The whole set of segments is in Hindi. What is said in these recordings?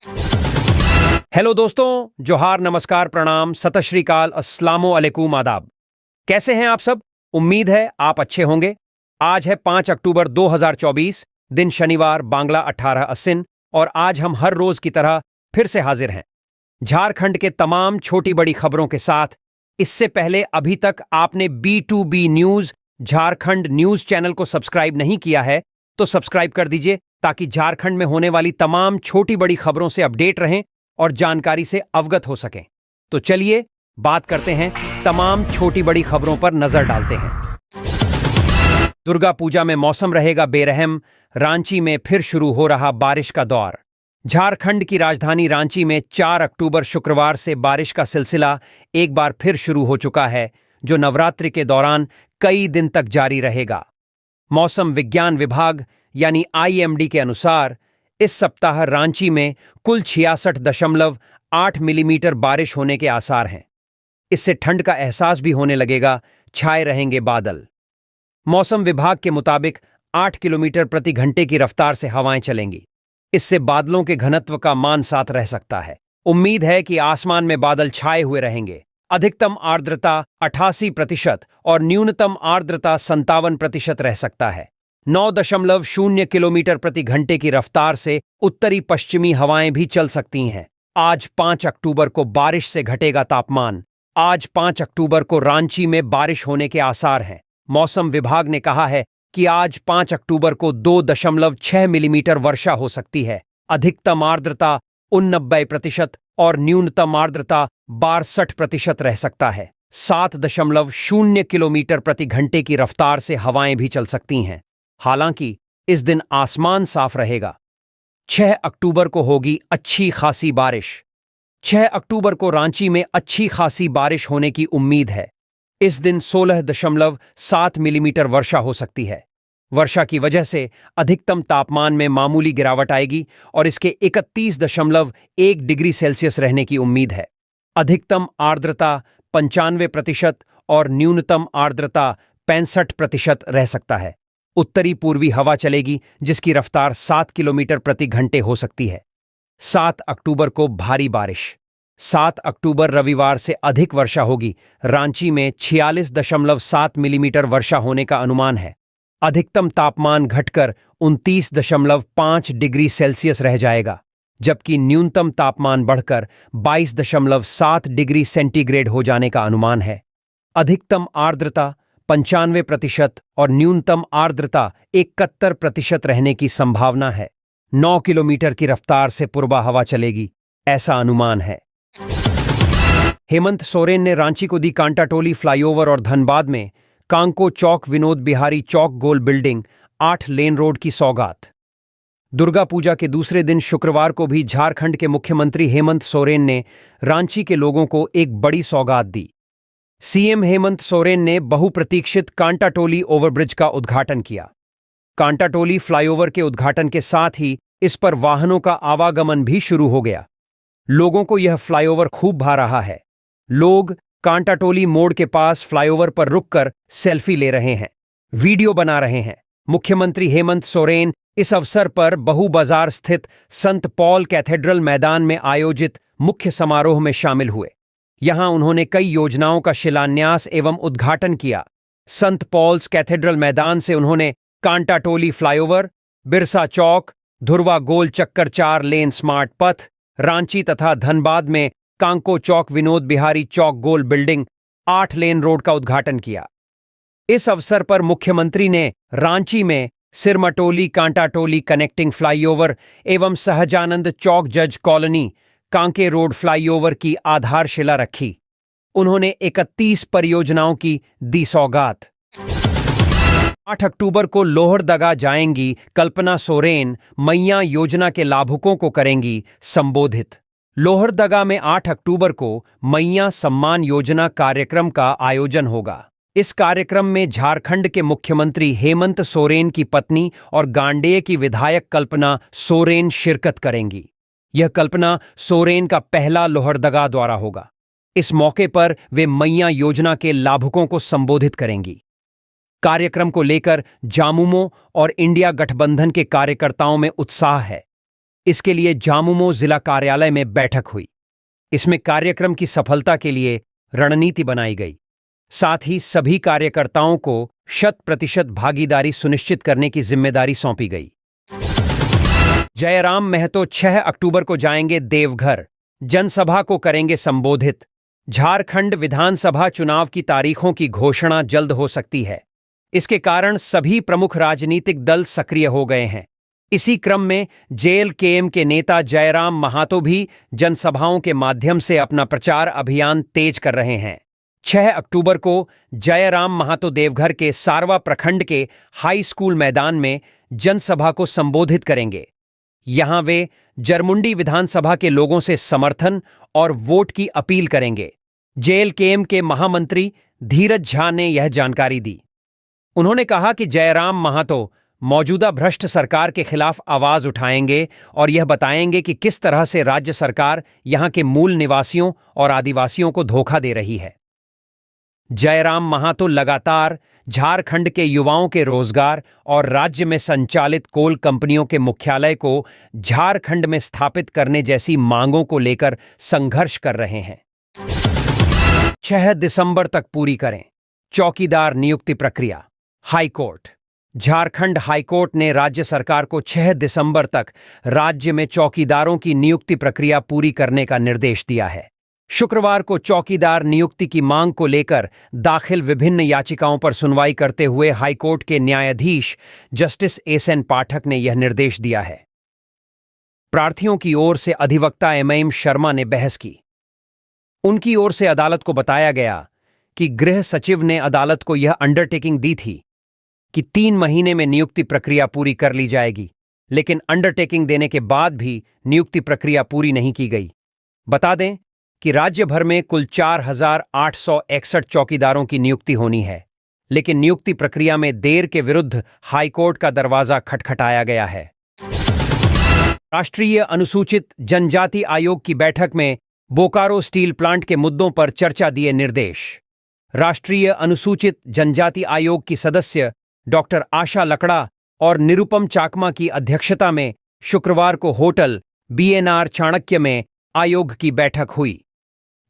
हेलो दोस्तों, जोहार, नमस्कार, प्रणाम, सत श्री अकाल, अस्सलामो अलैकुम, आदाब। कैसे हैं आप सब? उम्मीद है आप अच्छे होंगे। आज है 5 अक्टूबर 2024, दिन शनिवार, बांग्ला 18 असिन, और आज हम हर रोज की तरह फिर से हाजिर हैं झारखंड के तमाम छोटी बड़ी खबरों के साथ। इससे पहले अभी तक आपने B2B news Jharkhand news channel को सब्सक्राइब नहीं किया है तो सब्सक्राइब कर दीजिए, ताकि झारखंड में होने वाली तमाम छोटी बड़ी खबरों से अपडेट रहें और जानकारी से अवगत हो सकें। तो चलिए बात करते हैं, तमाम छोटी बड़ी खबरों पर नजर डालते हैं। दुर्गा पूजा में मौसम रहेगा बेरहम, रांची में फिर शुरू हो रहा बारिश का दौर। झारखंड की राजधानी रांची में 4 अक्टूबर शुक्रवार से बारिश का सिलसिला एक बार फिर शुरू हो चुका है, जो नवरात्रि के दौरान कई दिन तक जारी रहेगा। मौसम विज्ञान विभाग यानी IMD के अनुसार इस सप्ताह रांची में कुल 66.8 मिलीमीटर बारिश होने के आसार हैं। इससे ठंड का एहसास भी होने लगेगा, छाए रहेंगे बादल। मौसम विभाग के मुताबिक 8 किलोमीटर प्रति घंटे की रफ्तार से हवाएं चलेंगी। इससे बादलों के घनत्व का मान 7 रह सकता है। उम्मीद है कि आसमान में बादल छाए हुए रहेंगे। अधिकतम आर्द्रता 88% और न्यूनतम आर्द्रता 57% रह सकता है। 9.0 किलोमीटर प्रति घंटे की रफ्तार से उत्तरी पश्चिमी हवाएं भी चल सकती हैं। आज 5 अक्टूबर को बारिश से घटेगा तापमान। आज 5 अक्टूबर को रांची में बारिश होने के आसार हैं। मौसम विभाग ने कहा है कि आज 5 अक्टूबर को 2.6 मिलीमीटर वर्षा हो सकती है। अधिकतम आर्द्रता 89% और न्यूनतम आर्द्रता 62% रह सकता है। 7.0 किलोमीटर प्रति घंटे की रफ्तार से हवाएं भी चल सकती हैं। हालांकि इस दिन आसमान साफ रहेगा। 6 अक्टूबर को होगी अच्छी खासी बारिश। 6 अक्टूबर को रांची में अच्छी खासी बारिश होने की उम्मीद है। इस दिन 16.7 मिलीमीटर वर्षा हो सकती है। वर्षा की वजह से अधिकतम तापमान में मामूली गिरावट आएगी और इसके 31.1 डिग्री सेल्सियस रहने की उम्मीद है। अधिकतम आर्द्रता 95% और न्यूनतम आर्द्रता 65% रह सकता है। उत्तरी पूर्वी हवा चलेगी, जिसकी रफ्तार 7 किलोमीटर प्रति घंटे हो सकती है। 7 अक्टूबर को भारी बारिश। 7 अक्टूबर रविवार से अधिक वर्षा होगी। रांची में 46.7 मिलीमीटर वर्षा होने का अनुमान है। अधिकतम तापमान घटकर 29.5 डिग्री सेल्सियस रह जाएगा, जबकि न्यूनतम तापमान बढ़कर 22.7 डिग्री सेंटीग्रेड हो जाने का अनुमान है। अधिकतम आर्द्रता 95% और न्यूनतम आर्द्रता 71% रहने की संभावना है। 9 किलोमीटर की रफ्तार से पूर्वा हवा चलेगी, ऐसा अनुमान है। हेमंत सोरेन ने रांची को दी कांटाटोली फ्लाईओवर और धनबाद में कांको चौक विनोद बिहारी चौक गोल बिल्डिंग 8 लेन रोड की सौगात। दुर्गा पूजा के दूसरे दिन शुक्रवार को भी झारखंड के मुख्यमंत्री हेमंत सोरेन ने रांची के लोगों को एक बड़ी सौगात दी। CM हेमंत सोरेन ने बहुप्रतीक्षित कांटाटोली ओवरब्रिज का उद्घाटन किया। कांटाटोली फ्लाईओवर के उद्घाटन के साथ ही इस पर वाहनों का आवागमन भी शुरू हो गया। लोगों को यह फ्लाईओवर खूब भा रहा है। लोग कांटाटोली मोड़ के पास फ्लाईओवर पर रुककर सेल्फी ले रहे हैं, वीडियो बना रहे हैं। मुख्यमंत्री हेमंत सोरेन इस अवसर पर बहु बाजार स्थित संत पॉल कैथेड्रल मैदान में आयोजित मुख्य समारोह में शामिल हुए। यहां उन्होंने कई योजनाओं का शिलान्यास एवं उद्घाटन किया। संत पॉल्स कैथेड्रल मैदान से उन्होंने कांटाटोली फ्लाईओवर, बिरसा चौक, धुरवा गोल चक्कर 4 लेन स्मार्ट पथ, रांची तथा धनबाद में कांको चौक विनोद बिहारी चौक गोल बिल्डिंग 8 लेन रोड का उद्घाटन किया। इस अवसर पर मुख्यमंत्री ने रांची में सिरमटोली कांटाटोली कनेक्टिंग फ्लाईओवर एवं सहजानंद चौक जज कॉलोनी कांके रोड फ्लाईओवर की आधारशिला रखी। उन्होंने 31 परियोजनाओं की दी सौगात। 8 अक्टूबर को लोहरदगा जाएंगी कल्पना सोरेन, मैया योजना के लाभुकों को करेंगी संबोधित। लोहरदगा में 8 अक्टूबर को मैया सम्मान योजना कार्यक्रम का आयोजन होगा। इस कार्यक्रम में झारखंड के मुख्यमंत्री हेमंत सोरेन की पत्नी और गांडेय की विधायक कल्पना सोरेन शिरकत करेंगी। यह कल्पना सोरेन का पहला लोहरदगा दौरा होगा। इस मौके पर वे मैया योजना के लाभुकों को संबोधित करेंगी। कार्यक्रम को लेकर जामुमो और इंडिया गठबंधन के कार्यकर्ताओं में उत्साह है। इसके लिए झामुमो जिला कार्यालय में बैठक हुई। इसमें कार्यक्रम की सफलता के लिए रणनीति बनाई गई। साथ ही सभी कार्यकर्ताओं को 100% भागीदारी सुनिश्चित करने की जिम्मेदारी सौंपी गई। जयराम महतो 6 अक्टूबर को जाएंगे देवघर, जनसभा को करेंगे संबोधित। झारखंड विधानसभा चुनाव की तारीखों की घोषणा जल्द हो सकती है। इसके कारण सभी प्रमुख राजनीतिक दल सक्रिय हो गए हैं। इसी क्रम में जेएलकेएम के नेता जयराम महातो भी जनसभाओं के माध्यम से अपना प्रचार अभियान तेज कर रहे हैं। 6 अक्टूबर को जयराम महातो देवघर के सारवा प्रखंड के हाई स्कूल मैदान में जनसभा को संबोधित करेंगे। यहां वे जरमुंडी विधानसभा के लोगों से समर्थन और वोट की अपील करेंगे। जेएलकेएम के महामंत्री धीरज झा ने यह जानकारी दी। उन्होंने कहा कि जयराम महातो मौजूदा भ्रष्ट सरकार के खिलाफ आवाज उठाएंगे और यह बताएंगे कि किस तरह से राज्य सरकार यहां के मूल निवासियों और आदिवासियों को धोखा दे रही है। जयराम महातो लगातार झारखंड के युवाओं के रोजगार और राज्य में संचालित कोल कंपनियों के मुख्यालय को झारखंड में स्थापित करने जैसी मांगों को लेकर संघर्ष कर रहे हैं। 6 दिसंबर तक पूरी करें चौकीदार नियुक्ति प्रक्रिया। हाईकोर्ट। झारखंड हाईकोर्ट ने राज्य सरकार को 6 दिसंबर तक राज्य में चौकीदारों की नियुक्ति प्रक्रिया पूरी करने का निर्देश दिया है। शुक्रवार को चौकीदार नियुक्ति की मांग को लेकर दाखिल विभिन्न याचिकाओं पर सुनवाई करते हुए हाईकोर्ट के न्यायाधीश जस्टिस एसएन पाठक ने यह निर्देश दिया है। प्रार्थियों की ओर से अधिवक्ता एमएम शर्मा ने बहस की। उनकी ओर से अदालत को बताया गया कि गृह सचिव ने अदालत को यह अंडरटेकिंग दी थी कि 3 महीने में नियुक्ति प्रक्रिया पूरी कर ली जाएगी, लेकिन अंडरटेकिंग देने के बाद भी नियुक्ति प्रक्रिया पूरी नहीं की गई। बता दें कि राज्य भर में कुल 4,861 चौकीदारों की नियुक्ति होनी है, लेकिन नियुक्ति प्रक्रिया में देर के विरुद्ध हाईकोर्ट का दरवाजा खटखटाया गया है। राष्ट्रीय अनुसूचित जनजाति आयोग की बैठक में बोकारो स्टील प्लांट के मुद्दों पर चर्चा दिए निर्देश। राष्ट्रीय अनुसूचित जनजाति आयोग की सदस्य डॉक्टर आशा लकड़ा और निरुपम चाकमा की अध्यक्षता में शुक्रवार को होटल बीएनआर चाणक्य में आयोग की बैठक हुई।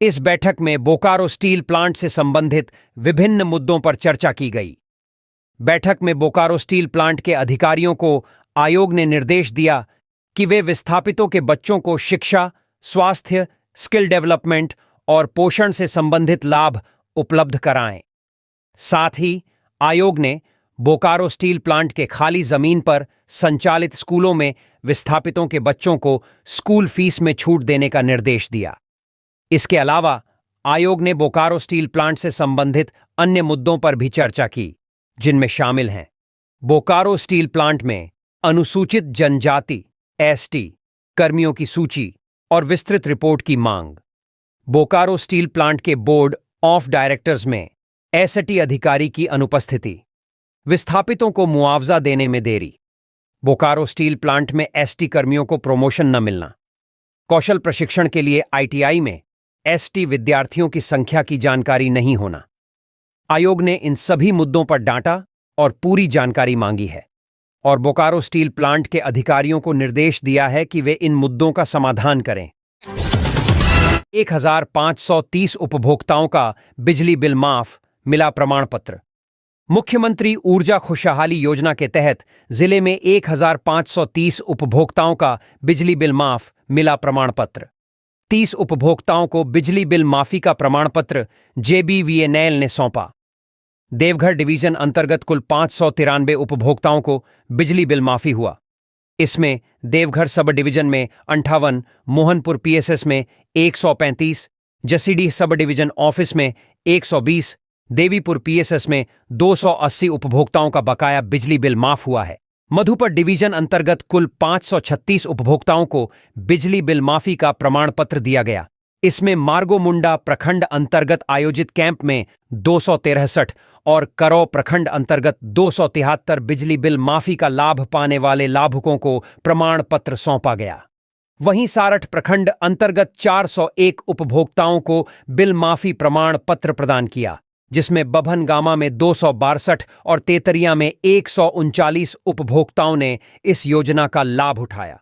इस बैठक में बोकारो स्टील प्लांट से संबंधित विभिन्न मुद्दों पर चर्चा की गई। बैठक में बोकारो स्टील प्लांट के अधिकारियों को आयोग ने निर्देश दिया कि वे विस्थापितों के बच्चों को शिक्षा, स्वास्थ्य, स्किल डेवलपमेंट और पोषण से संबंधित लाभ उपलब्ध कराएं। साथ ही आयोग ने बोकारो स्टील प्लांट के खाली जमीन पर संचालित स्कूलों में विस्थापितों के बच्चों को स्कूल फीस में छूट देने का निर्देश दिया। इसके अलावा आयोग ने बोकारो स्टील प्लांट से संबंधित अन्य मुद्दों पर भी चर्चा की, जिनमें शामिल हैं बोकारो स्टील प्लांट में अनुसूचित जनजाति एसटी कर्मियों की सूची और विस्तृत रिपोर्ट की मांग, बोकारो स्टील प्लांट के बोर्ड ऑफ डायरेक्टर्स में एसटी अधिकारी की अनुपस्थिति, विस्थापितों को मुआवजा देने में देरी, बोकारो स्टील प्लांट में एसटी कर्मियों को प्रमोशन न मिलना, कौशल प्रशिक्षण के लिए आईटीआई में एसटी विद्यार्थियों की संख्या की जानकारी नहीं होना। आयोग ने इन सभी मुद्दों पर डांटा और पूरी जानकारी मांगी है और बोकारो स्टील प्लांट के अधिकारियों को निर्देश दिया है कि वे इन मुद्दों का समाधान करें। 1,530 उपभोक्ताओं का बिजली बिल माफ, मिला प्रमाण पत्र। मुख्यमंत्री ऊर्जा खुशहाली योजना के तहत जिले में 1,530 उपभोक्ताओं का बिजली बिल माफ, मिला प्रमाण पत्र। 30 उपभोक्ताओं को बिजली बिल माफी का प्रमाण पत्र जेबीवीएनएल ने सौंपा। देवघर डिवीजन अंतर्गत कुल 593 उपभोक्ताओं को बिजली बिल माफी हुआ। इसमें देवघर सब डिवीजन में 58, मोहनपुर पीएसएस में 135, जसीडीह सब डिवीजन ऑफिस में 120, देवीपुर पीएसएस में 280 उपभोक्ताओं का बकाया बिजली बिल माफ हुआ है। मधुपुर डिवीजन अंतर्गत कुल 536 उपभोक्ताओं को बिजली बिल माफी का प्रमाण पत्र दिया गया। इसमें मार्गोमुंडा प्रखंड अंतर्गत आयोजित कैंप में 263 और करौ प्रखंड अंतर्गत 273 बिजली बिल माफी का लाभ पाने वाले लाभुकों को प्रमाण पत्र सौंपा गया। वहीं सारठ प्रखंड अंतर्गत 401 उपभोक्ताओं को बिल माफी प्रमाण पत्र प्रदान किया, जिसमें बभनगामा में 262 और तेतरिया में 139 उपभोक्ताओं ने इस योजना का लाभ उठाया।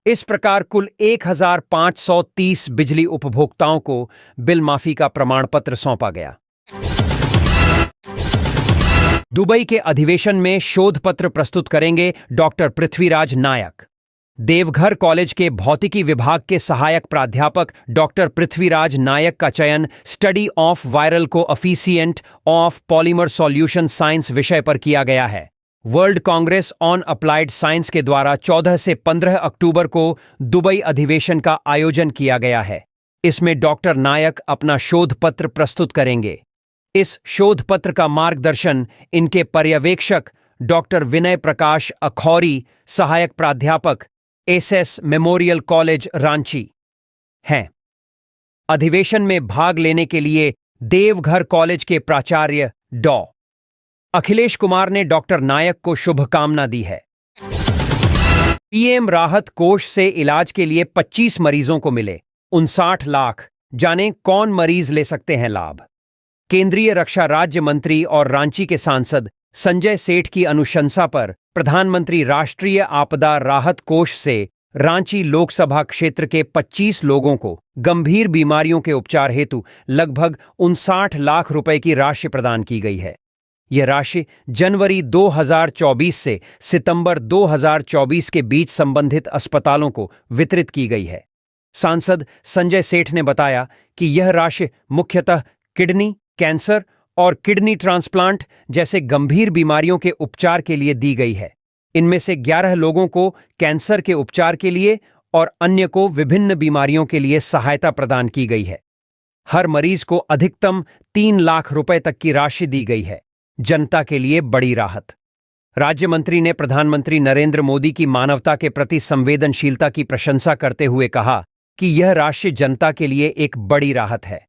इस प्रकार कुल 1530 बिजली उपभोक्ताओं को बिल माफी का प्रमाण पत्र सौंपा गया। दुबई के अधिवेशन में शोध पत्र प्रस्तुत करेंगे डॉक्टर पृथ्वीराज नायक। देवघर कॉलेज के भौतिकी विभाग के सहायक प्राध्यापक डॉक्टर पृथ्वीराज नायक का चयन study of viral coefficient of polymer solution science विषय पर किया गया है। World Congress on applied science के द्वारा 14 से 15 अक्टूबर को दुबई अधिवेशन का आयोजन किया गया है। इसमें डॉक्टर नायक अपना शोध पत्र प्रस्तुत करेंगे। इस शोध पत्र का मार्गदर्शन इनके पर्यवेक्षक डॉक्टर विनय प्रकाश अखौरी, सहायक प्राध्यापक एसएस मेमोरियल कॉलेज रांची हैं। अधिवेशन में भाग लेने के लिए देवघर कॉलेज के प्राचार्य डॉ. अखिलेश कुमार ने डॉक्टर नायक को शुभकामना दी है। पीएम राहत कोष से इलाज के लिए 25 मरीजों को मिले 59 लाख। जानें कौन मरीज ले सकते हैं लाभ। केंद्रीय रक्षा राज्य मंत्री और रांची के सांसद संजय सेठ की अनुशंसा पर प्रधानमंत्री राष्ट्रीय आपदा राहत कोष से रांची लोकसभा क्षेत्र के 25 लोगों को गंभीर बीमारियों के उपचार हेतु लगभग 59 लाख रुपए की राशि प्रदान की गई है। यह राशि जनवरी 2024 से सितंबर 2024 के बीच संबंधित अस्पतालों को वितरित की गई है। सांसद संजय सेठ ने बताया कि यह राशि मुख्यतः किडनी, कैंसर और किडनी ट्रांसप्लांट जैसे गंभीर बीमारियों के उपचार के लिए दी गई है। इनमें से 11 लोगों को कैंसर के उपचार के लिए और अन्य को विभिन्न बीमारियों के लिए सहायता प्रदान की गई है। हर मरीज को अधिकतम 3 लाख रुपए तक की राशि दी गई है। जनता के लिए बड़ी राहत। राज्य मंत्री ने प्रधानमंत्री नरेंद्र मोदी की मानवता के प्रति संवेदनशीलता की प्रशंसा करते हुए कहा कि यह राशि जनता के लिए एक बड़ी राहत है।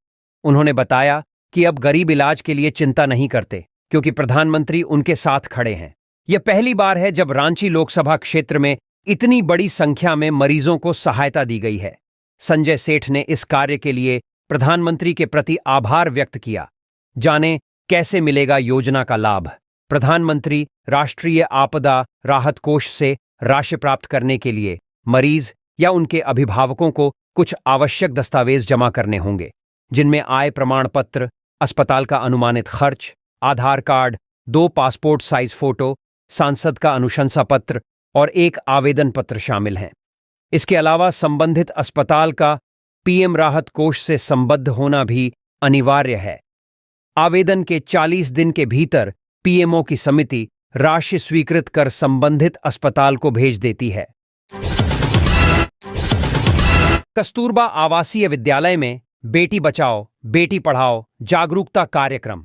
उन्होंने बताया कि अब गरीब इलाज के लिए चिंता नहीं करते क्योंकि प्रधानमंत्री उनके साथ खड़े हैं। यह पहली बार है जब रांची लोकसभा क्षेत्र में इतनी बड़ी संख्या में मरीजों को सहायता दी गई है। संजय सेठ ने इस कार्य के लिए प्रधानमंत्री के प्रति आभार व्यक्त किया। जानें कैसे मिलेगा योजना का लाभ। प्रधानमंत्री राष्ट्रीय आपदा राहत कोष से राशि प्राप्त करने के लिए मरीज या उनके अभिभावकों को कुछ आवश्यक दस्तावेज जमा करने होंगे, जिनमें आय प्रमाण पत्र, अस्पताल का अनुमानित खर्च, आधार कार्ड, 2 पासपोर्ट साइज फोटो, सांसद का अनुशंसा पत्र और एक आवेदन पत्र शामिल हैं। इसके अलावा संबंधित अस्पताल का पीएम राहत कोष से संबद्ध होना भी अनिवार्य है। आवेदन के 40 दिन के भीतर पीएमओ की समिति राशि स्वीकृत कर संबंधित अस्पताल को भेज देती है। कस्तूरबा आवासीय विद्यालय में बेटी बचाओ बेटी पढ़ाओ जागरूकता कार्यक्रम।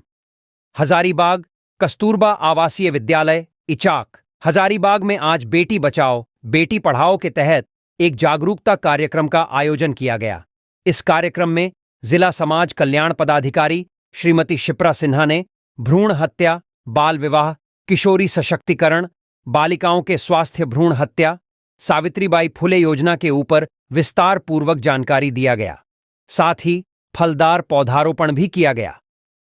हजारीबाग कस्तूरबा आवासीय विद्यालय इचाक हजारीबाग में आज बेटी बचाओ बेटी पढ़ाओ के तहत एक जागरूकता कार्यक्रम का आयोजन किया गया। इस कार्यक्रम में जिला समाज कल्याण पदाधिकारी श्रीमती शिप्रा सिन्हा ने भ्रूण हत्या, बाल विवाह, किशोरी सशक्तिकरण, बालिकाओं के स्वास्थ्य भ्रूण हत्या, सावित्रीबाई फुले योजना के ऊपर विस्तार पूर्वक जानकारी दिया गया। साथ ही फलदार पौधारोपण भी किया गया।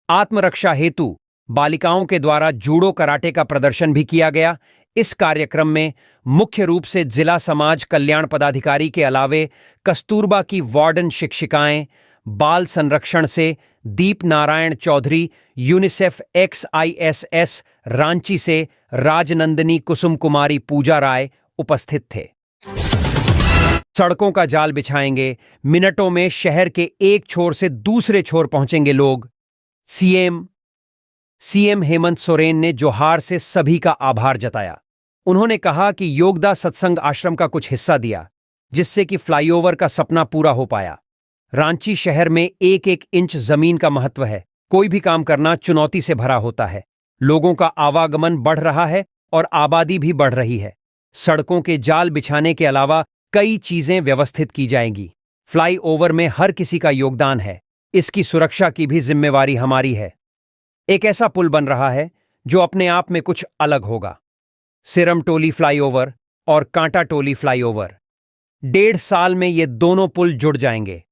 आत्मरक्षा हेतु बालिकाओं के द्वारा जूडो कराटे का प्रदर्शन भी किया गया। इस कार्यक्रम में मुख्य रूप से जिला समाज कल्याण पदाधिकारी के अलावे कस्तूरबा की वार्डन शिक्षिकाएं, बाल संरक्षण से दीप नारायण चौधरी, यूनिसेफ XISS रांची से राजनंदिनी कुसुम कुमारी पूजा राय उपस्थित थे। सड़कों का जाल बिछाएंगे, मिनटों में शहर के एक छोर से दूसरे छोर पहुंचेंगे लोग। सीएम हेमंत सोरेन ने जोहार से सभी का आभार जताया। उन्होंने कहा कि योगदा सत्संग आश्रम का कुछ हिस्सा दिया, जिससे कि फ्लाईओवर का सपना पूरा हो पाया। रांची शहर में एक एक इंच जमीन का महत्व है। कोई भी काम करना चुनौती से भरा होता है। लोगों का आवागमन बढ़ रहा है और आबादी भी बढ़ रही है। सड़कों के जाल बिछाने के अलावा कई चीजें व्यवस्थित की जाएंगी। फ्लाईओवर में हर किसी का योगदान है। इसकी सुरक्षा की भी जिम्मेवारी हमारी है। एक ऐसा पुल बन रहा है जो अपने आप में कुछ अलग होगा। सिरमटोली फ्लाईओवर और कांटाटोली फ्लाईओवर। 1.5 साल में ये दोनों पुल जुड़ जाएंगे।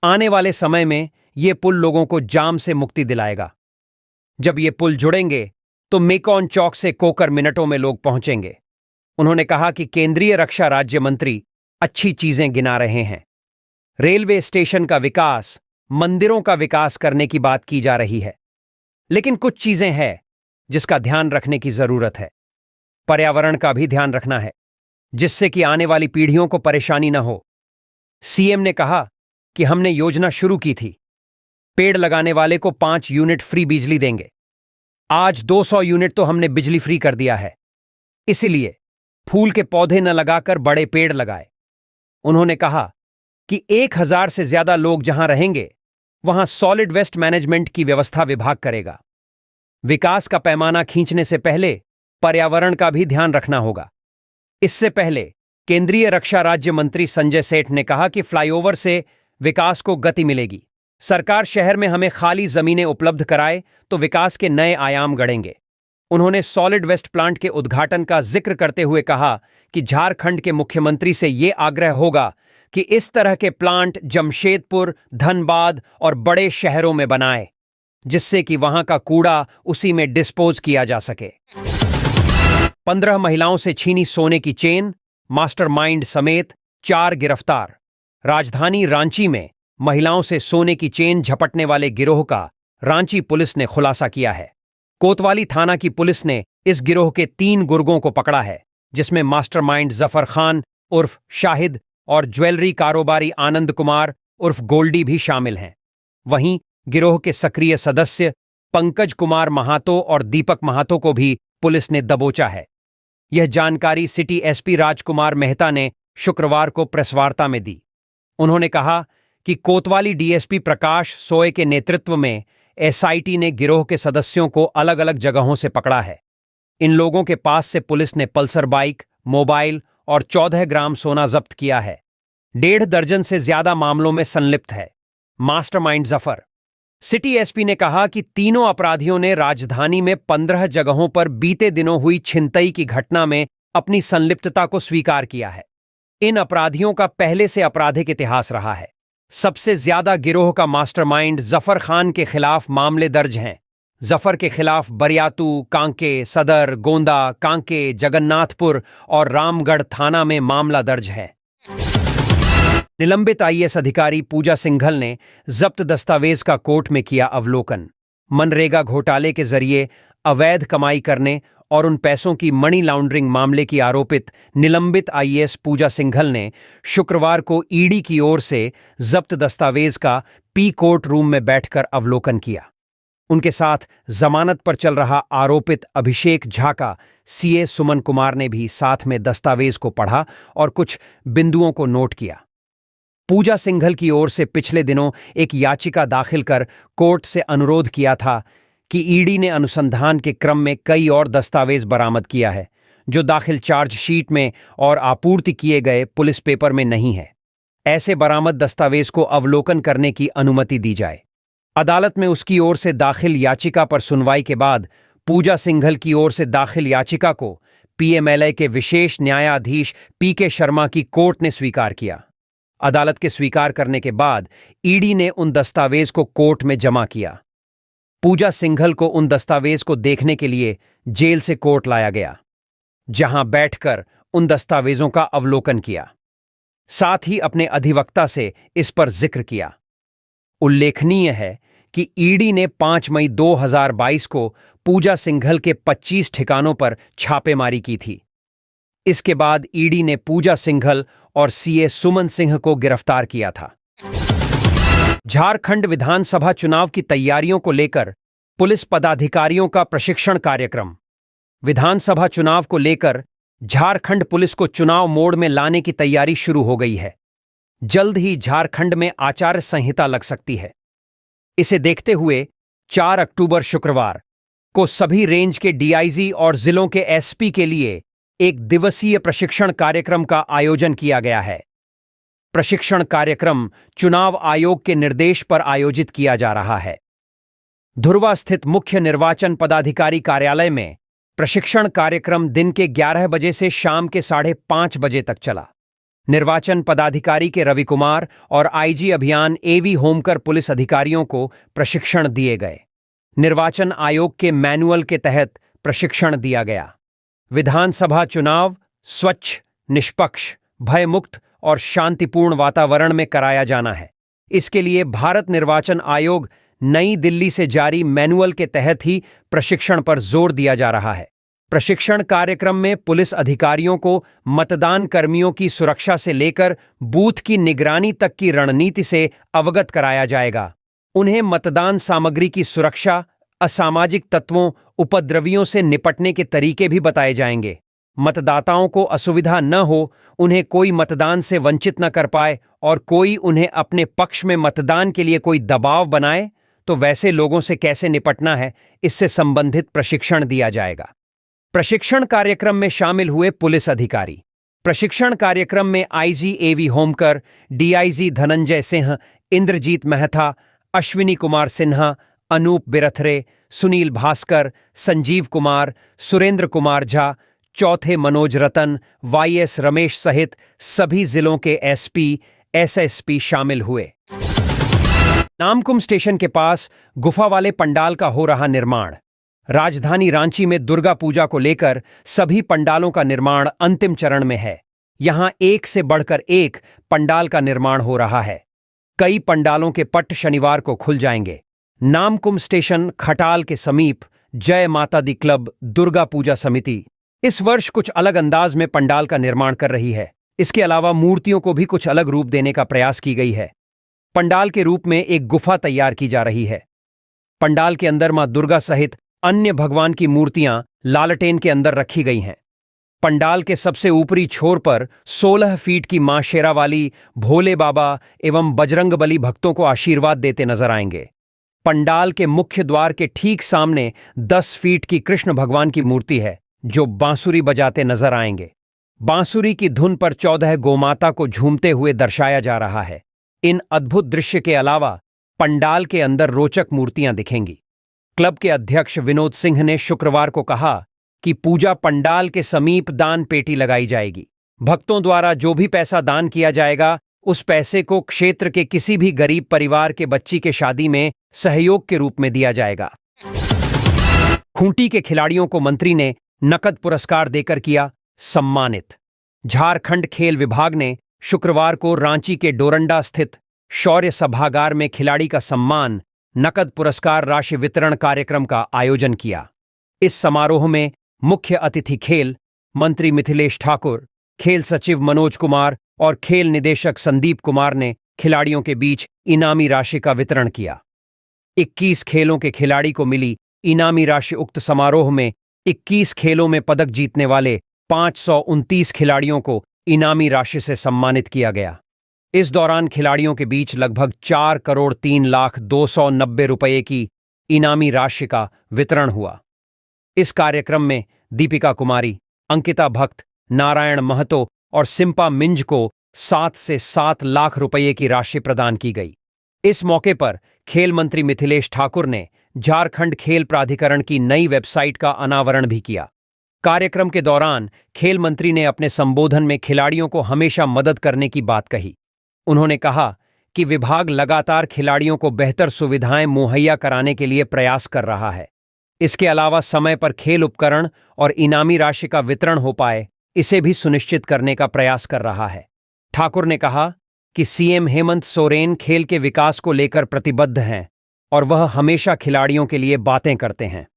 आने वाले समय में ये पुल लोगों को जाम से मुक्ति दिलाएगा। जब ये पुल जुड़ेंगे तो मेकॉन चौक से कोकर मिनटों में लोग पहुंचेंगे। उन्होंने कहा कि केंद्रीय रक्षा राज्य मंत्री अच्छी चीजें गिना रहे हैं। रेलवे स्टेशन का विकास, मंदिरों का विकास करने की बात की जा रही है। लेकिन कुछ चीजें हैं जिसका ध्यान रखने की जरूरत है। पर्यावरण का भी ध्यान रखना है, जिससे कि आने वाली पीढ़ियों को परेशानी न हो। सीएम ने कहा कि हमने योजना शुरू की थी, पेड़ लगाने वाले को 5 यूनिट फ्री बिजली देंगे। आज 200 यूनिट तो हमने बिजली फ्री कर दिया है। इसलिए फूल के पौधे न लगाकर बड़े पेड़ लगाए। उन्होंने कहा कि 1000 से ज्यादा लोग जहां रहेंगे वहां सॉलिड वेस्ट मैनेजमेंट की व्यवस्था विभाग करेगा। विकास का पैमाना खींचने से पहले पर्यावरण का भी ध्यान रखना होगा। इससे पहले केंद्रीय रक्षा राज्य मंत्री संजय सेठ ने कहा कि फ्लाईओवर से विकास को गति मिलेगी। सरकार शहर में हमें खाली जमीनें उपलब्ध कराए तो विकास के नए आयाम गढ़ेंगे। उन्होंने सॉलिड वेस्ट प्लांट के उद्घाटन का जिक्र करते हुए कहा कि झारखंड के मुख्यमंत्री से यह आग्रह होगा कि इस तरह के प्लांट जमशेदपुर, धनबाद और बड़े शहरों में बनाए, जिससे कि वहां का कूड़ा उसी में डिस्पोज किया जा सके। 15 महिलाओं से छीनी सोने की चेन, मास्टरमाइंड समेत 4 गिरफ्तार। राजधानी रांची में महिलाओं से सोने की चेन झपटने वाले गिरोह का रांची पुलिस ने खुलासा किया है। कोतवाली थाना की पुलिस ने इस गिरोह के 3 गुर्गों को पकड़ा है, जिसमें मास्टरमाइंड जफर खान उर्फ शाहिद और ज्वेलरी कारोबारी आनंद कुमार उर्फ गोल्डी भी शामिल हैं। वहीं गिरोह के सक्रिय सदस्य पंकज कुमार महातो और दीपक महातो को भी पुलिस ने दबोचा है। यह जानकारी सिटी एसपी राजकुमार मेहता ने शुक्रवार को प्रेसवार्ता में दी। उन्होंने कहा कि कोतवाली डीएसपी प्रकाश सोय के नेतृत्व में एसआईटी ने गिरोह के सदस्यों को अलग अलग जगहों से पकड़ा है। इन लोगों के पास से पुलिस ने पल्सर बाइक, मोबाइल और 14 ग्राम सोना जब्त किया है। 1.5 दर्जन से ज्यादा मामलों में संलिप्त है मास्टरमाइंड जफर। सिटी एसपी ने कहा कि तीनों अपराधियों ने राजधानी में 15 जगहों पर बीते दिनों हुई छिनतई की घटना में अपनी संलिप्तता को स्वीकार किया है। इन अपराधियों का पहले से आपराधिक इतिहास रहा है। सबसे ज्यादा गिरोह का मास्टरमाइंड जफर खान के खिलाफ मामले दर्ज हैं। जफर के खिलाफ बरियातू, कांके, सदर, गोंदा, कांके, जगन्नाथपुर और रामगढ़ थाना में मामला दर्ज है। निलंबित आईएएस अधिकारी पूजा सिंघल ने जब्त दस्तावेज का कोर्ट में किया अवलोकन। मनरेगा घोटाले के जरिए अवैध कमाई करने और उन पैसों की मनी लॉन्ड्रिंग मामले की आरोपित निलंबित आईएएस पूजा सिंघल ने शुक्रवार को ईडी की ओर से जब्त दस्तावेज का पी कोर्ट रूम में बैठकर अवलोकन किया। उनके साथ जमानत पर चल रहा आरोपित अभिषेक झा का सीए सुमन कुमार ने भी साथ में दस्तावेज को पढ़ा और कुछ बिंदुओं को नोट किया। पूजा सिंघल की ओर से पिछले दिनों एक याचिका दाखिल कर कोर्ट से अनुरोध किया था कि ईडी ने अनुसंधान के क्रम में कई और दस्तावेज बरामद किया है, जो दाखिल चार्जशीट में और आपूर्ति किए गए पुलिस पेपर में नहीं है। ऐसे बरामद दस्तावेज को अवलोकन करने की अनुमति दी जाए। अदालत में उसकी ओर से दाखिल याचिका पर सुनवाई के बाद पूजा सिंघल की ओर से दाखिल याचिका को पीएमएलए के विशेष न्यायाधीश पीके शर्मा की कोर्ट ने स्वीकार किया। अदालत के स्वीकार करने के बाद ईडी ने उन दस्तावेज को कोर्ट में जमा किया। पूजा सिंघल को उन दस्तावेज को देखने के लिए जेल से कोर्ट लाया गया, जहां बैठकर उन दस्तावेजों का अवलोकन किया। साथ ही अपने अधिवक्ता से इस पर जिक्र किया। उल्लेखनीय है कि ईडी ने 5 मई 2022 को पूजा सिंघल के 25 ठिकानों पर छापेमारी की थी। इसके बाद ईडी ने पूजा सिंघल और सीए सुमन सिंह को गिरफ्तार किया था। झारखंड विधानसभा चुनाव की तैयारियों को लेकर पुलिस पदाधिकारियों का प्रशिक्षण कार्यक्रम। विधानसभा चुनाव को लेकर झारखंड पुलिस को चुनाव मोड में लाने की तैयारी शुरू हो गई है। जल्द ही झारखंड में आचार संहिता लग सकती है। इसे देखते हुए 4 अक्टूबर शुक्रवार को सभी रेंज के डीआईजी और जिलों के एसपी के लिए एक दिवसीय प्रशिक्षण कार्यक्रम का आयोजन किया गया है। प्रशिक्षण कार्यक्रम चुनाव आयोग के निर्देश पर आयोजित किया जा रहा है। धुर्वा स्थित मुख्य निर्वाचन पदाधिकारी कार्यालय में प्रशिक्षण कार्यक्रम दिन के 11 बजे से शाम के 5:30 बजे तक चला। निर्वाचन पदाधिकारी के रवि कुमार और आईजी अभियान एवी होमकर पुलिस अधिकारियों को प्रशिक्षण दिए गए। निर्वाचन आयोग के मैनुअल के तहत प्रशिक्षण दिया गया। विधानसभा चुनाव स्वच्छ, निष्पक्ष, भयमुक्त और शांतिपूर्ण वातावरण में कराया जाना है। इसके लिए भारत निर्वाचन आयोग नई दिल्ली से जारी मैनुअल के तहत ही प्रशिक्षण पर जोर दिया जा रहा है। प्रशिक्षण कार्यक्रम में पुलिस अधिकारियों को मतदान कर्मियों की सुरक्षा से लेकर बूथ की निगरानी तक की रणनीति से अवगत कराया जाएगा। उन्हें मतदान सामग्री की सुरक्षा, असामाजिक तत्वों, उपद्रवियों से निपटने के तरीके भी बताए जाएंगे। मतदाताओं को असुविधा न हो, उन्हें कोई मतदान से वंचित न कर पाए और कोई उन्हें अपने पक्ष में मतदान के लिए कोई दबाव बनाए तो वैसे लोगों से कैसे निपटना है, इससे संबंधित प्रशिक्षण दिया जाएगा। प्रशिक्षण कार्यक्रम में शामिल हुए पुलिस अधिकारी। प्रशिक्षण कार्यक्रम में आईजी एवी होमकर, डीआईजी धनंजय सिंह, इंद्रजीत मेहता, अश्विनी कुमार सिन्हा, अनूप बिरथरे, सुनील भास्कर, संजीव कुमार, सुरेंद्र कुमार झा, चौथे मनोज रतन, वाईएस रमेश सहित सभी जिलों के एसपी, एसएसपी शामिल हुए। नामकुम स्टेशन के पास गुफा वाले पंडाल का हो रहा निर्माण। राजधानी रांची में दुर्गा पूजा को लेकर सभी पंडालों का निर्माण अंतिम चरण में है। यहां एक से बढ़कर एक पंडाल का निर्माण हो रहा है। कई पंडालों के पट शनिवार को खुल जाएंगे। नामकुम स्टेशन खटाल के समीप जय माता दी क्लब दुर्गा पूजा समिति इस वर्ष कुछ अलग अंदाज में पंडाल का निर्माण कर रही है। इसके अलावा मूर्तियों को भी कुछ अलग रूप देने का प्रयास की गई है। पंडाल के रूप में एक गुफा तैयार की जा रही है। पंडाल के अंदर मां दुर्गा सहित अन्य भगवान की मूर्तियां लालटेन के अंदर रखी गई हैं। पंडाल के सबसे ऊपरी छोर पर 16 फीट की मां शेरावाली, भोले बाबा एवं बजरंगबली भक्तों को आशीर्वाद देते नजर आएंगे। पंडाल के मुख्य द्वार के ठीक सामने 10 फीट की कृष्ण भगवान की मूर्ति है जो बांसुरी बजाते नजर आएंगे। बांसुरी की धुन पर 14 गोमाता को झूमते हुए दर्शाया जा रहा है। इन अद्भुत दृश्य के अलावा पंडाल के अंदर रोचक मूर्तियां दिखेंगी। क्लब के अध्यक्ष विनोद सिंह ने शुक्रवार को कहा कि पूजा पंडाल के समीप दान पेटी लगाई जाएगी। भक्तों द्वारा जो भी पैसा दान किया जाएगा उस पैसे को क्षेत्र के किसी भी गरीब परिवार के बच्ची के शादी में सहयोग के रूप में दिया जाएगा। खूंटी के खिलाड़ियों को मंत्री ने नकद पुरस्कार देकर किया सम्मानित। झारखंड खेल विभाग ने शुक्रवार को रांची के डोरंडा स्थित शौर्य सभागार में खिलाड़ी का सम्मान नकद पुरस्कार राशि वितरण कार्यक्रम का आयोजन किया। इस समारोह में मुख्य अतिथि खेल मंत्री मिथिलेश ठाकुर, खेल सचिव मनोज कुमार और खेल निदेशक संदीप कुमार ने खिलाड़ियों के बीच इनामी राशि का वितरण किया। 21 खेलों के खिलाड़ी को मिली इनामी राशि। उक्त समारोह में 21 खेलों में पदक जीतने वाले 529 खिलाड़ियों को इनामी राशि से सम्मानित किया गया। इस दौरान खिलाड़ियों के बीच लगभग 4,03,290 रुपये की इनामी राशि का वितरण हुआ। इस कार्यक्रम में दीपिका कुमारी, अंकिता भक्त, नारायण महतो और सिंपा मिंज को 7 से 7 लाख रुपये की राशि प्रदान की गई। इस मौके पर खेल मंत्री मिथिलेश ठाकुर ने झारखंड खेल प्राधिकरण की नई वेबसाइट का अनावरण भी किया। कार्यक्रम के दौरान खेल मंत्री ने अपने संबोधन में खिलाड़ियों को हमेशा मदद करने की बात कही। उन्होंने कहा कि विभाग लगातार खिलाड़ियों को बेहतर सुविधाएं मुहैया कराने के लिए प्रयास कर रहा है। इसके अलावा समय पर खेल उपकरण और इनामी राशि का वितरण हो पाए, इसे भी सुनिश्चित करने का प्रयास कर रहा है। ठाकुर ने कहा कि सीएम हेमंत सोरेन खेल के विकास को लेकर प्रतिबद्ध हैं और वह हमेशा खिलाड़ियों के लिए बातें करते हैं।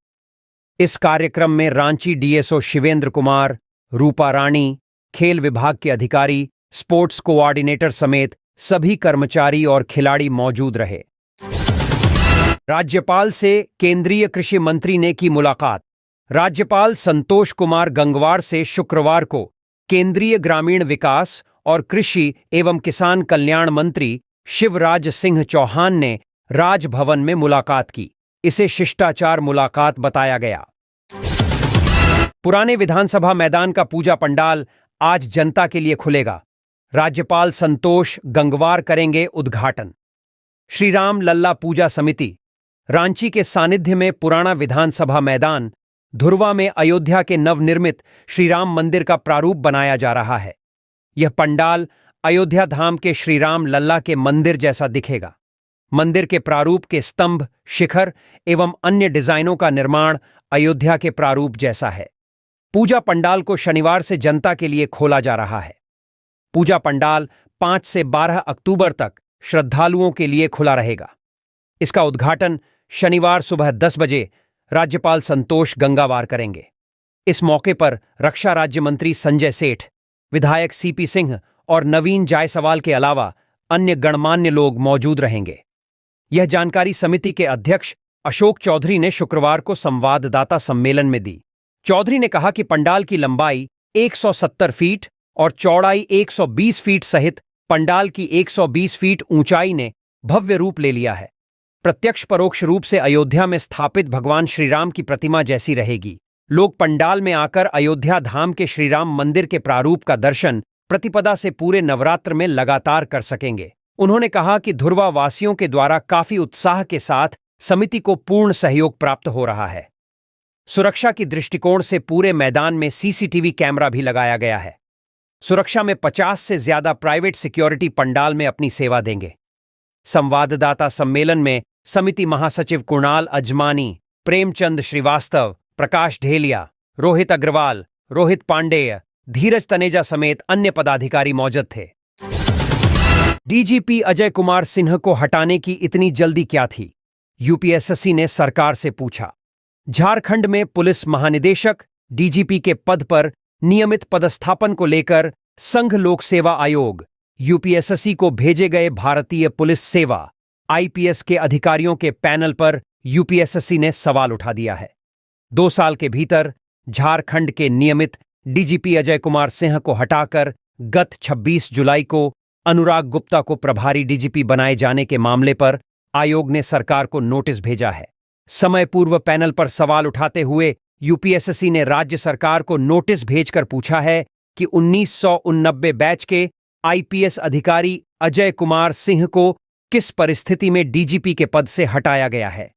इस कार्यक्रम में रांची डीएसओ शिवेंद्र कुमार, रूपा रानी, खेल विभाग के अधिकारी, स्पोर्ट्स कोऑर्डिनेटर समेत सभी कर्मचारी और खिलाड़ी मौजूद रहे। राज्यपाल से केंद्रीय कृषि मंत्री ने की मुलाकात। राज्यपाल संतोष कुमार गंगवार से शुक्रवार को केंद्रीय ग्रामीण विकास और कृषि एवं किसान कल्याण मंत्री शिवराज सिंह चौहान ने राजभवन में मुलाकात की। इसे शिष्टाचार मुलाकात बताया गया। पुराने विधानसभा मैदान का पूजा पंडाल आज जनता के लिए खुलेगा। राज्यपाल संतोष गंगवार करेंगे उद्घाटन। श्री राम लल्ला पूजा समिति रांची के सानिध्य में पुराना विधानसभा मैदान धुरवा में अयोध्या के नवनिर्मित श्री राम मंदिर का प्रारूप बनाया जा रहा है। यह पंडाल अयोध्या धाम के श्री राम लल्ला के मंदिर जैसा दिखेगा। मंदिर के प्रारूप के स्तंभ, शिखर एवं अन्य डिजाइनों का निर्माण अयोध्या के प्रारूप जैसा है। पूजा पंडाल को शनिवार से जनता के लिए खोला जा रहा है। पूजा पंडाल 5 से 12 अक्टूबर तक श्रद्धालुओं के लिए खुला रहेगा। इसका उद्घाटन शनिवार सुबह 10 बजे राज्यपाल संतोष गंगवार करेंगे। इस मौके पर रक्षा राज्य मंत्री संजय सेठ, विधायक सीपी सिंह और नवीन जायसवाल के अलावा अन्य गणमान्य लोग मौजूद रहेंगे। यह जानकारी समिति के अध्यक्ष अशोक चौधरी ने शुक्रवार को संवाददाता सम्मेलन में दी। चौधरी ने कहा कि पंडाल की लंबाई 170 फीट और चौड़ाई 120 फीट सहित पंडाल की 120 फीट ऊंचाई ने भव्य रूप ले लिया है। प्रत्यक्ष परोक्ष रूप से अयोध्या में स्थापित भगवान श्रीराम की प्रतिमा जैसी रहेगी। लोग पंडाल में आकर अयोध्या धाम के श्रीराम मंदिर के प्रारूप का दर्शन प्रतिपदा से पूरे नवरात्र में लगातार कर सकेंगे। उन्होंने कहा कि धुर्वा वासियों के द्वारा काफी उत्साह के साथ समिति को पूर्ण सहयोग प्राप्त हो रहा है। सुरक्षा की दृष्टिकोण से पूरे मैदान में सीसीटीवी कैमरा भी लगाया गया है। सुरक्षा में 50 से ज्यादा प्राइवेट सिक्योरिटी पंडाल में अपनी सेवा देंगे। संवाददाता सम्मेलन में समिति महासचिव कुणाल अजमानी, प्रेमचंद श्रीवास्तव, प्रकाश ढेलिया, रोहित अग्रवाल, रोहित पांडेय, धीरज तनेजा समेत अन्य पदाधिकारी मौजूद थे। डीजीपी अजय कुमार सिन्हा को हटाने की इतनी जल्दी क्या थी? यूपीएससी ने सरकार से पूछा। झारखंड में पुलिस महानिदेशक डीजीपी के पद पर नियमित पदस्थापन को लेकर संघ लोक सेवा आयोग यूपीएससी को भेजे गए भारतीय पुलिस सेवा आईपीएस के अधिकारियों के पैनल पर यूपीएससी ने सवाल उठा दिया है। 2 साल के भीतर झारखंड के नियमित डीजीपी अजय कुमार सिन्हा को हटाकर गत 26 जुलाई को अनुराग गुप्ता को प्रभारी डीजीपी बनाए जाने के मामले पर आयोग ने सरकार को नोटिस भेजा है। समय पूर्व पैनल पर सवाल उठाते हुए यूपीएससी ने राज्य सरकार को नोटिस भेजकर पूछा है कि 1989 बैच के आईपीएस अधिकारी अजय कुमार सिंह को किस परिस्थिति में डीजीपी के पद से हटाया गया है।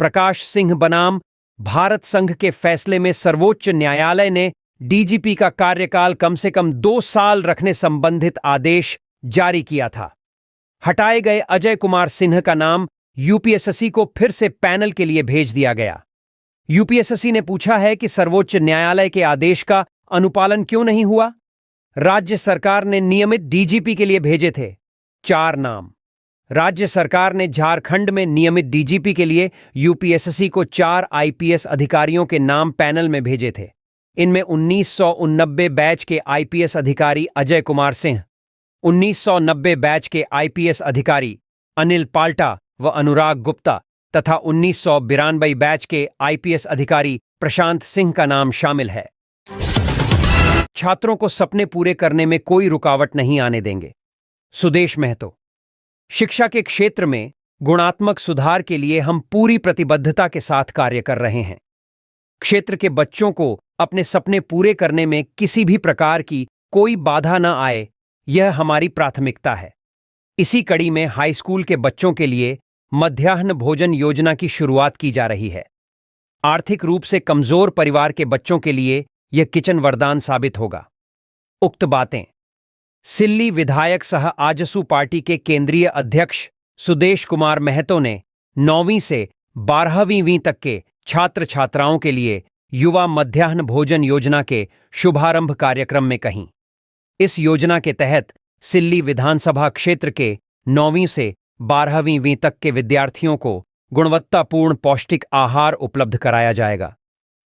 प्रकाश सिंह बनाम भारत संघ के फैसले में सर्वोच्च न्यायालय ने डीजीपी का कार्यकाल कम से कम 2 साल रखने संबंधित आदेश जारी किया था। हटाए गए अजय कुमार सिन्हा का नाम यूपीएससी को फिर से पैनल के लिए भेज दिया गया। यूपीएससी ने पूछा है कि सर्वोच्च न्यायालय के आदेश का अनुपालन क्यों नहीं हुआ। राज्य सरकार ने नियमित डीजीपी के लिए भेजे थे 4 नाम। राज्य सरकार ने झारखंड में नियमित डीजीपी के लिए यूपीएससी को 4 आईपीएस अधिकारियों के नाम पैनल में भेजे थे। इनमें 1989 बैच के आईपीएस अधिकारी अजय कुमार सिंह, 1990 बैच के आईपीएस अधिकारी अनिल पाल्टा व अनुराग गुप्ता तथा 1992 बैच के आईपीएस अधिकारी प्रशांत सिंह का नाम शामिल है। छात्रों को सपने पूरे करने में कोई रुकावट नहीं आने देंगे। सुदेश महतो। शिक्षा के क्षेत्र में गुणात्मक सुधार के लिए हम पूरी प्रतिबद्धता के साथ कार्य कर रहे हैं। क्षेत्र के बच्चों को अपने सपने पूरे करने में किसी भी प्रकार की कोई बाधा न आए, यह हमारी प्राथमिकता है। इसी कड़ी में हाई स्कूल के बच्चों के लिए मध्याह्न भोजन योजना की शुरुआत की जा रही है। आर्थिक रूप से कमजोर परिवार के बच्चों के लिए यह किचन वरदान साबित होगा। उक्त बातें सिल्ली विधायक सह आजसू पार्टी के केंद्रीय अध्यक्ष सुदेश कुमार महतो ने 9वीं से 12वीं तक के छात्र छात्राओं के लिए युवा मध्याह्न भोजन योजना के शुभारंभ कार्यक्रम में कहीं। इस योजना के तहत सिल्ली विधानसभा क्षेत्र के 9वीं से 12वीं तक के विद्यार्थियों को गुणवत्तापूर्ण पौष्टिक आहार उपलब्ध कराया जाएगा।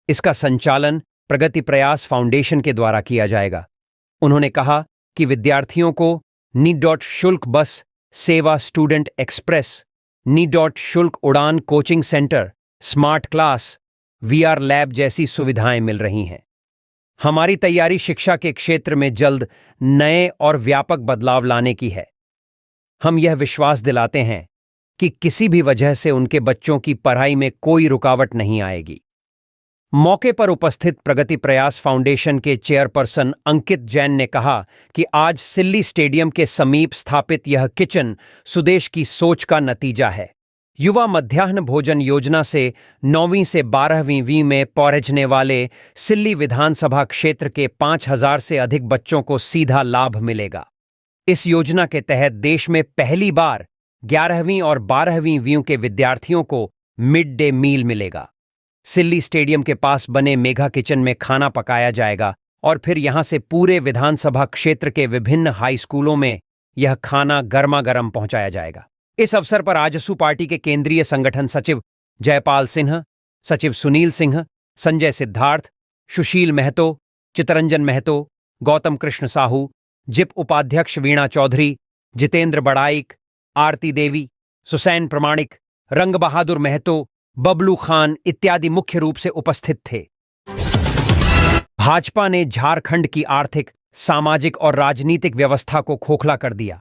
इसका संचालन प्रगति प्रयास फाउंडेशन के द्वारा किया जाएगा। उन्होंने कहा कि विद्यार्थियों को शुल्क बस सेवा, स्टूडेंट एक्सप्रेस, शुल्क उड़ान coaching centre, smart class, VR lab जैसी सुविधाएं मिल रही हैं। हमारी तैयारी शिक्षा के क्षेत्र में जल्द नए और व्यापक बदलाव लाने की है। हम यह विश्वास दिलाते हैं कि किसी भी वजह से उनके बच्चों की पढ़ाई में कोई रुकावट नहीं आएगी। मौके पर उपस्थित प्रगति प्रयास फाउंडेशन के चेयरपर्सन अंकित जैन ने कहा कि आज सिल्ली स्टेडियम के समीप स्थापित यह किचन सुदेश की सोच का नतीजा है। युवा मध्याह्न भोजन योजना से 9वीं से 12वीं में पहुंचने वाले सिल्ली विधानसभा क्षेत्र के 5000 से अधिक बच्चों को सीधा लाभ मिलेगा। इस योजना के तहत देश में पहली बार 11वीं और 12वीं के विद्यार्थियों को मिड डे मील मिलेगा। सिल्ली स्टेडियम के पास बने मेगा किचन में खाना पकाया जाएगा और फिर यहां से पूरे विधानसभा क्षेत्र के विभिन्न हाई स्कूलों में यह खाना गर्मा-गर्म पहुंचाया जाएगा। इस अवसर पर आजसू पार्टी के केंद्रीय संगठन सचिव जयपाल सिन्हा, सचिव सुनील सिंह, संजय सिद्धार्थ, सुशील महतो, चितरंजन महतो, गौतम कृष्ण साहू, जिप उपाध्यक्ष वीणा चौधरी, जितेंद्र बड़ाइक, आरती देवी, सुसैन प्रमाणिक, रंग बहादुर महतो, बबलू खान इत्यादि मुख्य रूप से उपस्थित थे। भाजपा ने झारखंड की आर्थिक, सामाजिक और राजनीतिक व्यवस्था को खोखला कर दिया।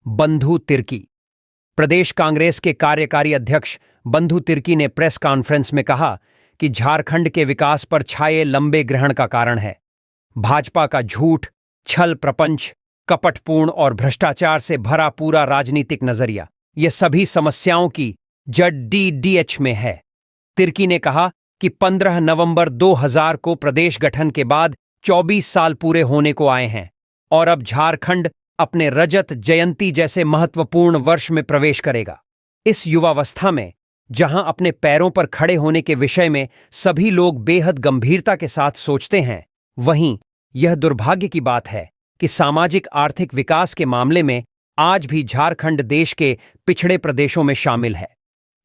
बंधु तिर्की। प्रदेश कांग्रेस के कार्यकारी अध्यक्ष बंधु तिर्की ने प्रेस कॉन्फ्रेंस में कहा कि झारखंड के विकास पर छाए लंबे ग्रहण का कारण है भाजपा का झूठ, छल प्रपंच, कपटपूर्ण और भ्रष्टाचार से भरा पूरा राजनीतिक नजरिया। ये सभी समस्याओं की जड़ डीडीएच में है। तिर्की ने कहा कि 15 नवंबर 2000 को प्रदेश गठन के बाद 24 साल पूरे होने को आए हैं और अब झारखंड अपने रजत जयंती जैसे महत्वपूर्ण वर्ष में प्रवेश करेगा। इस युवावस्था में जहां अपने पैरों पर खड़े होने के विषय में सभी लोग बेहद गंभीरता के साथ सोचते हैं, वहीं यह दुर्भाग्य की बात है कि सामाजिक आर्थिक विकास के मामले में आज भी झारखंड देश के पिछड़े प्रदेशों में शामिल है।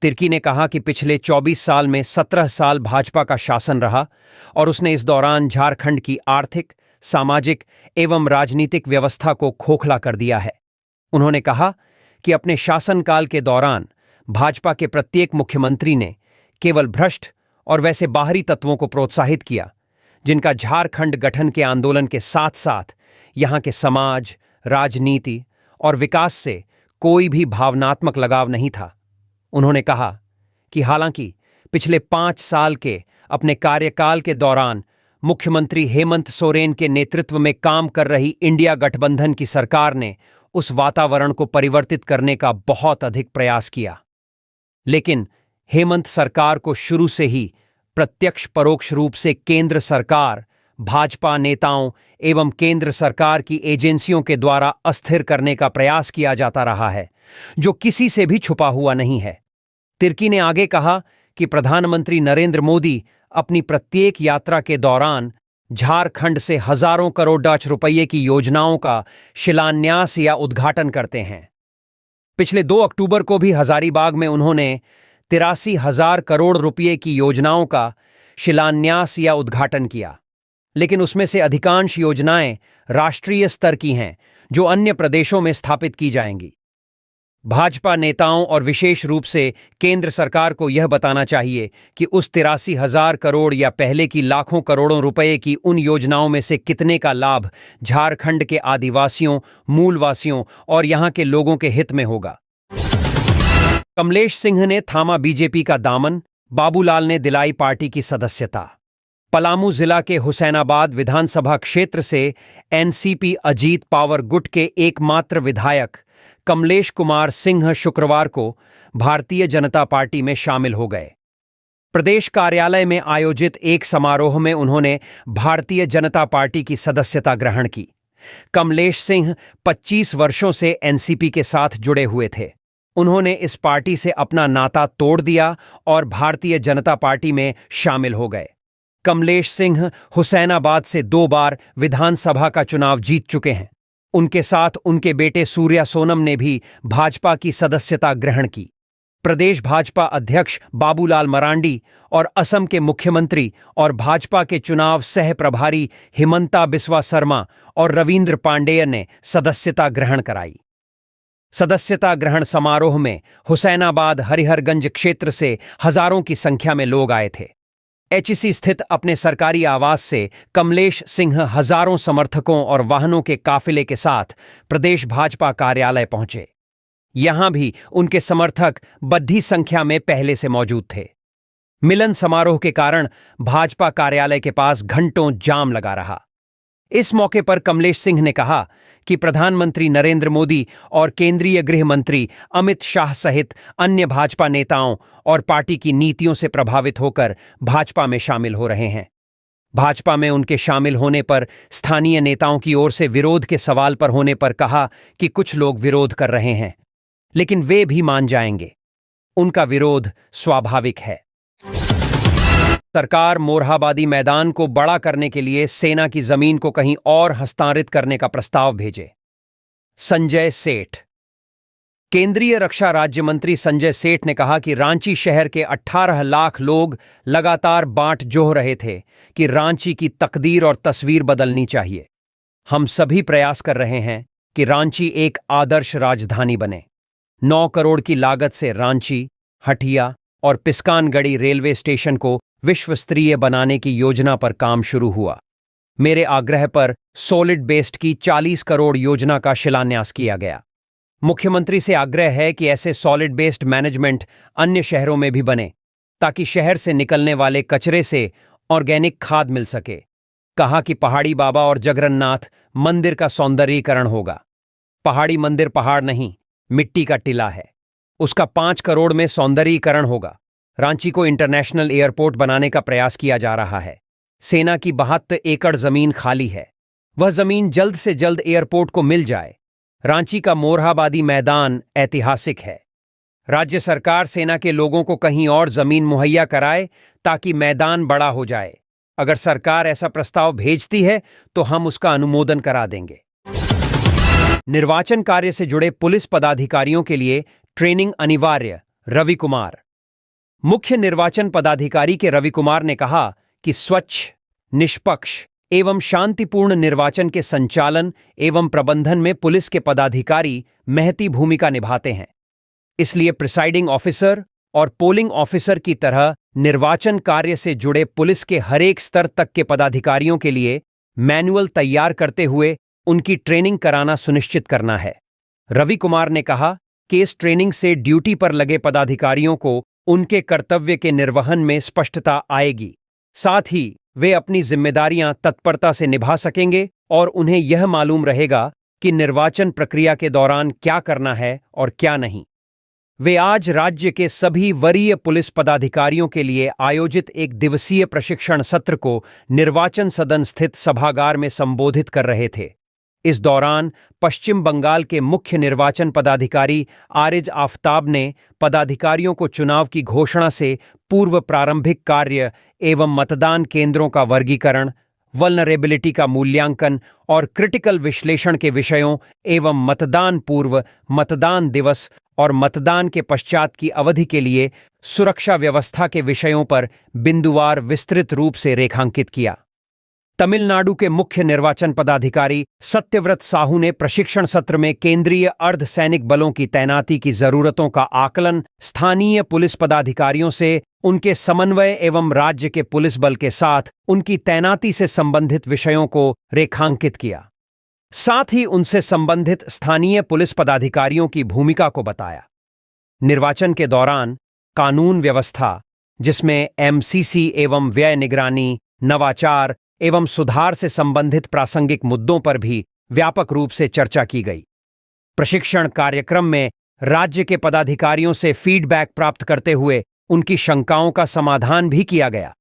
तिर्की ने कहा कि पिछले 24 साल में 17 साल भाजपा का शासन रहा और उसने इस दौरान झारखंड की आर्थिक, सामाजिक एवं राजनीतिक व्यवस्था को खोखला कर दिया है। उन्होंने कहा कि अपने शासनकाल के दौरान भाजपा के प्रत्येक मुख्यमंत्री ने केवल भ्रष्ट और वैसे बाहरी तत्वों को प्रोत्साहित किया जिनका झारखंड गठन के आंदोलन के साथ साथ यहां के समाज, राजनीति और विकास से कोई भी भावनात्मक लगाव नहीं था। उन्होंने कहा कि हालांकि पिछले 5 साल के अपने कार्यकाल के दौरान मुख्यमंत्री हेमंत सोरेन के नेतृत्व में काम कर रही इंडिया गठबंधन की सरकार ने उस वातावरण को परिवर्तित करने का बहुत अधिक प्रयास किया, लेकिन हेमंत सरकार को शुरू से ही प्रत्यक्ष परोक्ष रूप से केंद्र सरकार, भाजपा नेताओं एवं केंद्र सरकार की एजेंसियों के द्वारा अस्थिर करने का प्रयास किया जाता रहा है, जो किसी से भी छुपा हुआ नहीं है। तिर्की ने आगे कहा कि प्रधानमंत्री नरेंद्र मोदी अपनी प्रत्येक यात्रा के दौरान झारखंड से हजारों करोड़ रुपये की योजनाओं का शिलान्यास या उद्घाटन करते हैं। पिछले 2 अक्टूबर को भी हजारीबाग में उन्होंने 83,000 करोड़ रुपये की योजनाओं का शिलान्यास या उद्घाटन किया, लेकिन उसमें से अधिकांश योजनाएं राष्ट्रीय स्तर की हैं जो अन्य प्रदेशों में स्थापित की जाएंगी। भाजपा नेताओं और विशेष रूप से केंद्र सरकार को यह बताना चाहिए कि उस 83,000 करोड़ या पहले की लाखों करोड़ों रुपए की उन योजनाओं में से कितने का लाभ झारखंड के आदिवासियों, मूलवासियों और यहां के लोगों के हित में होगा। कमलेश सिंह ने थामा बीजेपी का दामन, बाबूलाल ने दिलाई पार्टी की सदस्यता। पलामू जिला के हुसैनाबाद विधानसभा क्षेत्र से एनसीपी अजीत पावर गुट के एकमात्र विधायक कमलेश कुमार सिंह शुक्रवार को भारतीय जनता पार्टी में शामिल हो गए। प्रदेश कार्यालय में आयोजित एक समारोह में उन्होंने भारतीय जनता पार्टी की सदस्यता ग्रहण की। कमलेश सिंह 25 वर्षों से एनसीपी के साथ जुड़े हुए थे। उन्होंने इस पार्टी से अपना नाता तोड़ दिया और भारतीय जनता पार्टी में शामिल हो गए। कमलेश सिंह हुसैनाबाद से 2 बार विधानसभा का चुनाव जीत चुके हैं। उनके साथ उनके बेटे सूर्या सोनम ने भी भाजपा की सदस्यता ग्रहण की। प्रदेश भाजपा अध्यक्ष बाबूलाल मरांडी और असम के मुख्यमंत्री और भाजपा के चुनाव सह प्रभारी हिमंता बिस्वा शर्मा और रविंद्र पांडेय ने सदस्यता ग्रहण कराई। सदस्यता ग्रहण समारोह में हुसैनाबाद हरिहरगंज क्षेत्र से हजारों की संख्या में लोग आए थे। एचईसी स्थित अपने सरकारी आवास से कमलेश सिंह हजारों समर्थकों और वाहनों के काफिले के साथ प्रदेश भाजपा कार्यालय पहुंचे। यहां भी उनके समर्थक बड़ी संख्या में पहले से मौजूद थे। मिलन समारोह के कारण भाजपा कार्यालय के पास घंटों जाम लगा रहा। इस मौके पर कमलेश सिंह ने कहा कि प्रधानमंत्री नरेंद्र मोदी और केंद्रीय गृह मंत्री अमित शाह सहित अन्य भाजपा नेताओं और पार्टी की नीतियों से प्रभावित होकर भाजपा में शामिल हो रहे हैं। भाजपा में उनके शामिल होने पर स्थानीय नेताओं की ओर से विरोध के सवाल पर होने पर कहा कि कुछ लोग विरोध कर रहे हैं, लेकिन वे भी मान जाएंगे। उनका विरोध स्वाभाविक है। सरकार मोरहाबादी मैदान को बड़ा करने के लिए सेना की जमीन को कहीं और हस्तांतरित करने का प्रस्ताव भेजे। संजय सेठ। केंद्रीय रक्षा राज्य मंत्री संजय सेठ ने कहा कि रांची शहर के 18 लाख लोग लगातार बाट जोह रहे थे कि रांची की तकदीर और तस्वीर बदलनी चाहिए। हम सभी प्रयास कर रहे हैं कि रांची एक आदर्श राजधानी बने। 9 करोड़ की लागत से रांची, हटिया और पिस्कानगढ़ी रेलवे स्टेशन को विश्व स्तरीय बनाने की योजना पर काम शुरू हुआ। मेरे आग्रह पर सॉलिड वेस्ट की 40 करोड़ योजना का शिलान्यास किया गया। मुख्यमंत्री से आग्रह है कि ऐसे सॉलिड वेस्ट मैनेजमेंट अन्य शहरों में भी बने ताकि शहर से निकलने वाले कचरे से ऑर्गेनिक खाद मिल सके। कहा कि पहाड़ी बाबा और जगन्नाथ मंदिर का सौंदर्यीकरण होगा। पहाड़ी मंदिर पहाड़ नहीं, मिट्टी का टिला है। उसका 5 करोड़ में सौंदर्यीकरण होगा। रांची को इंटरनेशनल एयरपोर्ट बनाने का प्रयास किया जा रहा है। सेना की 72 एकड़ जमीन खाली है। वह जमीन जल्द से जल्द एयरपोर्ट को मिल जाए। रांची का मोरहाबादी मैदान ऐतिहासिक है। राज्य सरकार सेना के लोगों को कहीं और जमीन मुहैया कराए ताकि मैदान बड़ा हो जाए। अगर सरकार ऐसा प्रस्ताव भेजती है तो हम उसका अनुमोदन करा देंगे। निर्वाचन कार्य से जुड़े पुलिस पदाधिकारियों के लिए ट्रेनिंग अनिवार्य। रवि कुमार। मुख्य निर्वाचन पदाधिकारी के रवि कुमार ने कहा कि स्वच्छ, निष्पक्ष एवं शांतिपूर्ण निर्वाचन के संचालन एवं प्रबंधन में पुलिस के पदाधिकारी महती भूमिका निभाते हैं। इसलिए प्रिसाइडिंग ऑफिसर और पोलिंग ऑफिसर की तरह निर्वाचन कार्य से जुड़े पुलिस के हरेक स्तर तक के पदाधिकारियों के लिए मैनुअल तैयार करते हुए उनकी ट्रेनिंग कराना सुनिश्चित करना है। रवि कुमार ने कहा कि इस ट्रेनिंग से ड्यूटी पर लगे पदाधिकारियों को उनके कर्तव्य के निर्वहन में स्पष्टता आएगी। साथ ही वे अपनी जिम्मेदारियां तत्परता से निभा सकेंगे और उन्हें यह मालूम रहेगा कि निर्वाचन प्रक्रिया के दौरान क्या करना है और क्या नहीं। वे आज राज्य के सभी वरीय पुलिस पदाधिकारियों के लिए आयोजित एक दिवसीय प्रशिक्षण सत्र को निर्वाचन सदन स्थित सभागार में संबोधित कर रहे थे। इस दौरान पश्चिम बंगाल के मुख्य निर्वाचन पदाधिकारी आरिज आफताब ने पदाधिकारियों को चुनाव की घोषणा से पूर्व प्रारंभिक कार्य एवं मतदान केंद्रों का वर्गीकरण, वल्नरेबिलिटी का मूल्यांकन और क्रिटिकल विश्लेषण के विषयों एवं मतदान पूर्व, मतदान दिवस और मतदान के पश्चात की अवधि के लिए सुरक्षा व्यवस्था के विषयों पर बिंदुवार विस्तृत रूप से रेखांकित किया। तमिलनाडु के मुख्य निर्वाचन पदाधिकारी सत्यव्रत साहू ने प्रशिक्षण सत्र में केंद्रीय अर्धसैनिक बलों की तैनाती की जरूरतों का आकलन, स्थानीय पुलिस पदाधिकारियों से उनके समन्वय एवं राज्य के पुलिस बल के साथ उनकी तैनाती से संबंधित विषयों को रेखांकित किया। साथ ही उनसे संबंधित स्थानीय पुलिस पदाधिकारियों की भूमिका को बताया। निर्वाचन के दौरान कानून व्यवस्था, जिसमें एमसीसी एवं व्यय निगरानी, नवाचार एवं सुधार से संबंधित प्रासंगिक मुद्दों पर भी व्यापक रूप से चर्चा की गई। प्रशिक्षण कार्यक्रम में राज्य के पदाधिकारियों से फीडबैक प्राप्त करते हुए उनकी शंकाओं का समाधान भी किया गया।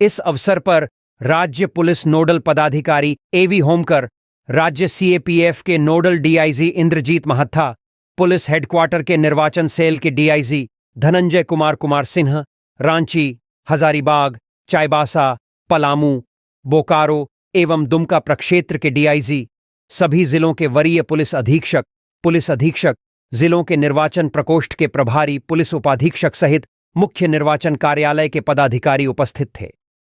इस अवसर पर राज्य पुलिस नोडल पदाधिकारी एवी होमकर, राज्य सीएपीएफ के nodal DIG Indrajit Mahatha, police headquarter के निर्वाचन सेल के डीआईजी धनंजय कुमार सिन्हा, रांची, हजारीबाग, चाईबासा, पलामू, बोकारो एवं दुमका प्रक्षेत्र के डीआईजी, सभी जिलों के वरीय पुलिस अधीक्षक, जिलों के निर्वाचन प्रकोष्ठ के प्रभारी पुलिस उपाधीक्षक सहित मुख्य निर्वाचन कार्यालय के पदाधिकारी उपस्थित थे।